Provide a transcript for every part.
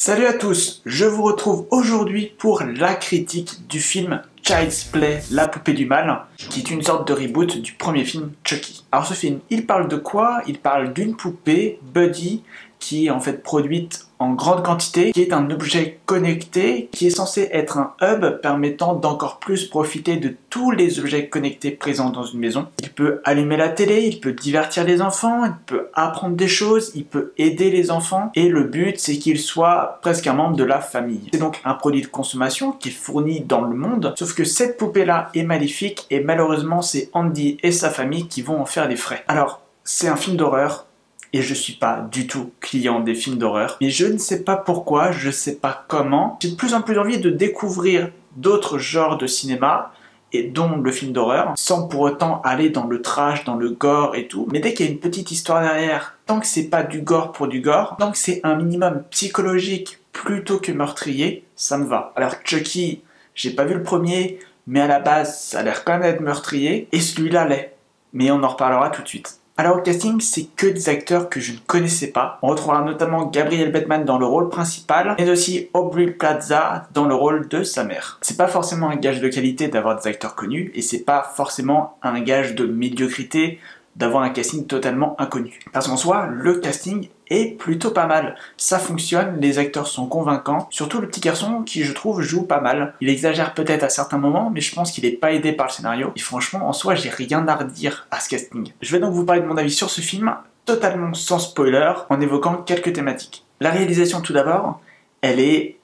Salut à tous, je vous retrouve aujourd'hui pour la critique du film Child's Play, la poupée du mal, qui est une sorte de reboot du premier film Chucky. Alors ce film, il parle de quoi? Il parle d'une poupée, Buddy, qui est en fait produite en grande quantité, qui est un objet connecté, qui est censé être un hub permettant d'encore plus profiter de tous les objets connectés présents dans une maison. Il peut allumer la télé, il peut divertir les enfants, il peut apprendre des choses, il peut aider les enfants, et le but c'est qu'il soit presque un membre de la famille. C'est donc un produit de consommation qui est fourni dans le monde, sauf que cette poupée-là est maléfique, et malheureusement c'est Andy et sa famille qui vont en faire les frais. Alors, c'est un film d'horreur, et je suis pas du tout client des films d'horreur. Mais je ne sais pas pourquoi, je sais pas comment. J'ai de plus en plus envie de découvrir d'autres genres de cinéma, et dont le film d'horreur, sans pour autant aller dans le trash, dans le gore et tout. Mais dès qu'il y a une petite histoire derrière, tant que c'est pas du gore pour du gore, tant que c'est un minimum psychologique plutôt que meurtrier, ça me va. Alors Chucky, j'ai pas vu le premier, mais à la base, ça a l'air quand même d'être meurtrier, et celui-là l'est. Mais on en reparlera tout de suite. Alors au casting, c'est que des acteurs que je ne connaissais pas. On retrouvera notamment Gabriel Bateman dans le rôle principal, mais aussi Aubrey Plaza dans le rôle de sa mère. C'est pas forcément un gage de qualité d'avoir des acteurs connus, et c'est pas forcément un gage de médiocrité d'avoir un casting totalement inconnu. Parce qu'en soi, le casting est plutôt pas mal. Ça fonctionne, les acteurs sont convaincants, surtout le petit garçon qui, je trouve, joue pas mal. Il exagère peut-être à certains moments, mais je pense qu'il est pas aidé par le scénario. Et franchement, en soi, j'ai rien à redire à ce casting. Je vais donc vous parler de mon avis sur ce film, totalement sans spoiler, en évoquant quelques thématiques. La réalisation, tout d'abord, elle est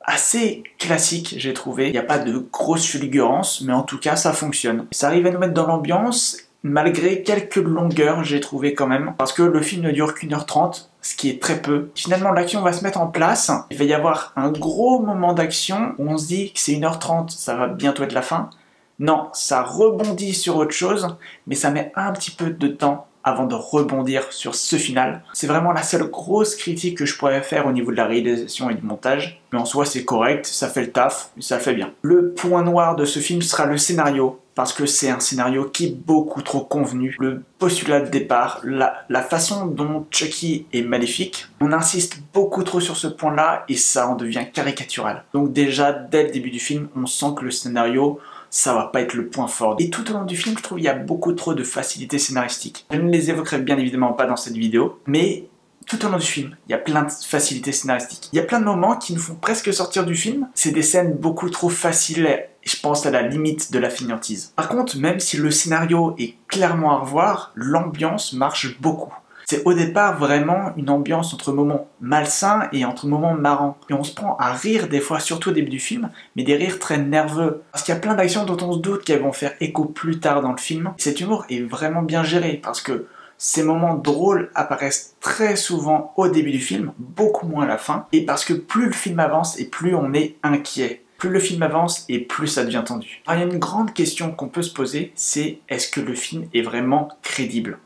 assez classique, j'ai trouvé. Il n'y a pas de grosse fulgurance, mais en tout cas, ça fonctionne. Ça arrive à nous mettre dans l'ambiance, malgré quelques longueurs, j'ai trouvé quand même, parce que le film ne dure qu'1h30, ce qui est très peu. Finalement, l'action va se mettre en place, il va y avoir un gros moment d'action, où on se dit que c'est 1h30, ça va bientôt être la fin. Non, ça rebondit sur autre chose, mais ça met un petit peu de temps avant de rebondir sur ce final. C'est vraiment la seule grosse critique que je pourrais faire au niveau de la réalisation et du montage, mais en soi c'est correct, ça fait le taf, et ça le fait bien. Le point noir de ce film sera le scénario, parce que c'est un scénario qui est beaucoup trop convenu. Le postulat de départ, la façon dont Chucky est maléfique, on insiste beaucoup trop sur ce point-là, et ça en devient caricatural. Donc déjà, dès le début du film, on sent que le scénario, ça va pas être le point fort. Et tout au long du film, je trouve qu'il y a beaucoup trop de facilités scénaristiques. Je ne les évoquerai bien évidemment pas dans cette vidéo, mais tout au long du film, il y a plein de facilités scénaristiques. Il y a plein de moments qui nous font presque sortir du film. C'est des scènes beaucoup trop faciles, je pense à la limite de la fainéantise. Par contre, même si le scénario est clairement à revoir, l'ambiance marche beaucoup. C'est au départ vraiment une ambiance entre moments malsains et entre moments marrants. Et on se prend à rire des fois, surtout au début du film, mais des rires très nerveux. Parce qu'il y a plein d'actions dont on se doute qu'elles vont faire écho plus tard dans le film. Cet humour est vraiment bien géré, parce que ces moments drôles apparaissent très souvent au début du film, beaucoup moins à la fin, et parce que plus le film avance et plus on est inquiet. Plus le film avance et plus ça devient tendu. Alors il y a une grande question qu'on peut se poser, c'est est-ce que le film est vraiment crédible ?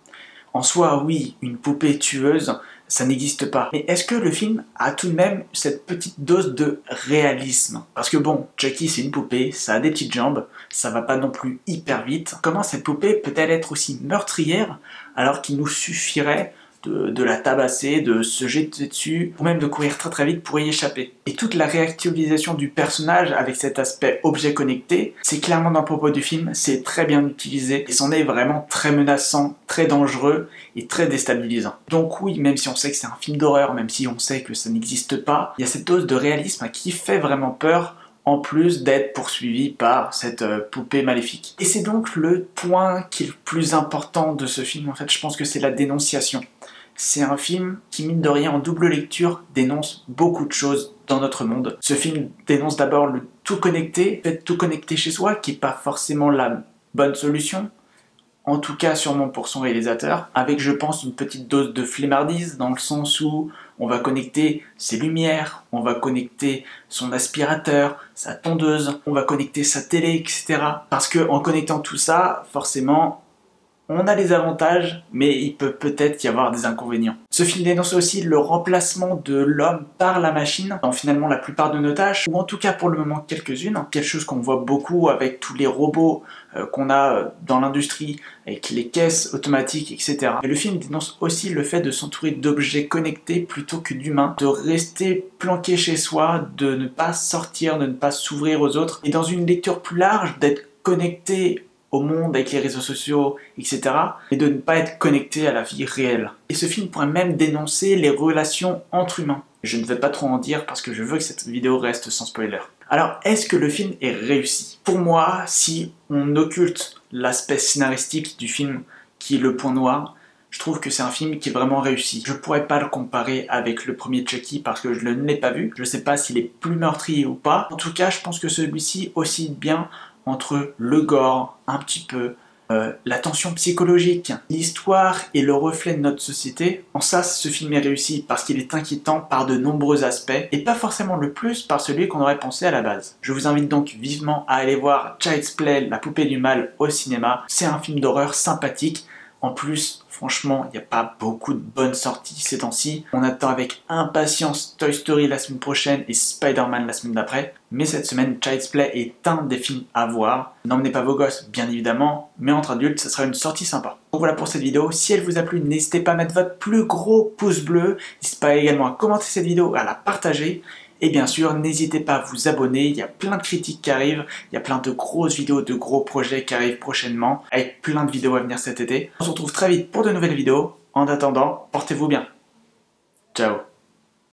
En soi, oui, une poupée tueuse, ça n'existe pas. Mais est-ce que le film a tout de même cette petite dose de réalisme? Parce que bon, Chucky c'est une poupée, ça a des petites jambes, ça va pas non plus hyper vite. Comment cette poupée peut-elle être aussi meurtrière alors qu'il nous suffirait de la tabasser, de se jeter dessus, ou même de courir très très vite pour y échapper. Et toute la réactualisation du personnage avec cet aspect objet connecté, c'est clairement dans le propos du film, c'est très bien utilisé, et c'en est vraiment très menaçant, très dangereux et très déstabilisant. Donc oui, même si on sait que c'est un film d'horreur, même si on sait que ça n'existe pas, il y a cette dose de réalisme qui fait vraiment peur, en plus d'être poursuivi par cette poupée maléfique. Et c'est donc le point qui est le plus important de ce film, en fait, je pense que c'est la dénonciation. C'est un film qui, mine de rien, en double lecture, dénonce beaucoup de choses dans notre monde. Ce film dénonce d'abord le tout connecté, le fait de tout connecter chez soi, qui n'est pas forcément la bonne solution, en tout cas sûrement pour son réalisateur, avec je pense une petite dose de flemmardise, dans le sens où on va connecter ses lumières, on va connecter son aspirateur, sa tondeuse, on va connecter sa télé, etc. Parce que en connectant tout ça, forcément, on a des avantages, mais il peut peut-être y avoir des inconvénients. Ce film dénonce aussi le remplacement de l'homme par la machine dans finalement la plupart de nos tâches, ou en tout cas pour le moment quelques-unes. Quelque chose qu'on voit beaucoup avec tous les robots qu'on a dans l'industrie, avec les caisses automatiques, etc. Et le film dénonce aussi le fait de s'entourer d'objets connectés plutôt que d'humains, de rester planqué chez soi, de ne pas sortir, de ne pas s'ouvrir aux autres, et dans une lecture plus large, d'être connecté au monde avec les réseaux sociaux, etc. et de ne pas être connecté à la vie réelle. Et ce film pourrait même dénoncer les relations entre humains. Je ne vais pas trop en dire parce que je veux que cette vidéo reste sans spoiler. Alors, est-ce que le film est réussi? Pour moi, si on occulte l'aspect scénaristique du film, qui est le point noir, je trouve que c'est un film qui est vraiment réussi. Je pourrais pas le comparer avec le premier Chucky parce que je ne l'ai pas vu. Je sais pas s'il est plus meurtrier ou pas. En tout cas, je pense que celui-ci oscille bien entre le gore, un petit peu, la tension psychologique, l'histoire et le reflet de notre société. En ça, ce film est réussi parce qu'il est inquiétant par de nombreux aspects et pas forcément le plus par celui qu'on aurait pensé à la base. Je vous invite donc vivement à aller voir Child's Play, La Poupée du Mal au cinéma. C'est un film d'horreur sympathique. En plus, franchement, il n'y a pas beaucoup de bonnes sorties ces temps-ci. On attend avec impatience Toy Story la semaine prochaine et Spider-Man la semaine d'après. Mais cette semaine, Child's Play est un des films à voir. N'emmenez pas vos gosses, bien évidemment, mais entre adultes, ça sera une sortie sympa. Donc voilà pour cette vidéo. Si elle vous a plu, n'hésitez pas à mettre votre plus gros pouce bleu. N'hésitez pas également à commenter cette vidéo, à la partager. Et bien sûr, n'hésitez pas à vous abonner, il y a plein de critiques qui arrivent, il y a plein de grosses vidéos, de gros projets qui arrivent prochainement, avec plein de vidéos à venir cet été. On se retrouve très vite pour de nouvelles vidéos. En attendant, portez-vous bien. Ciao.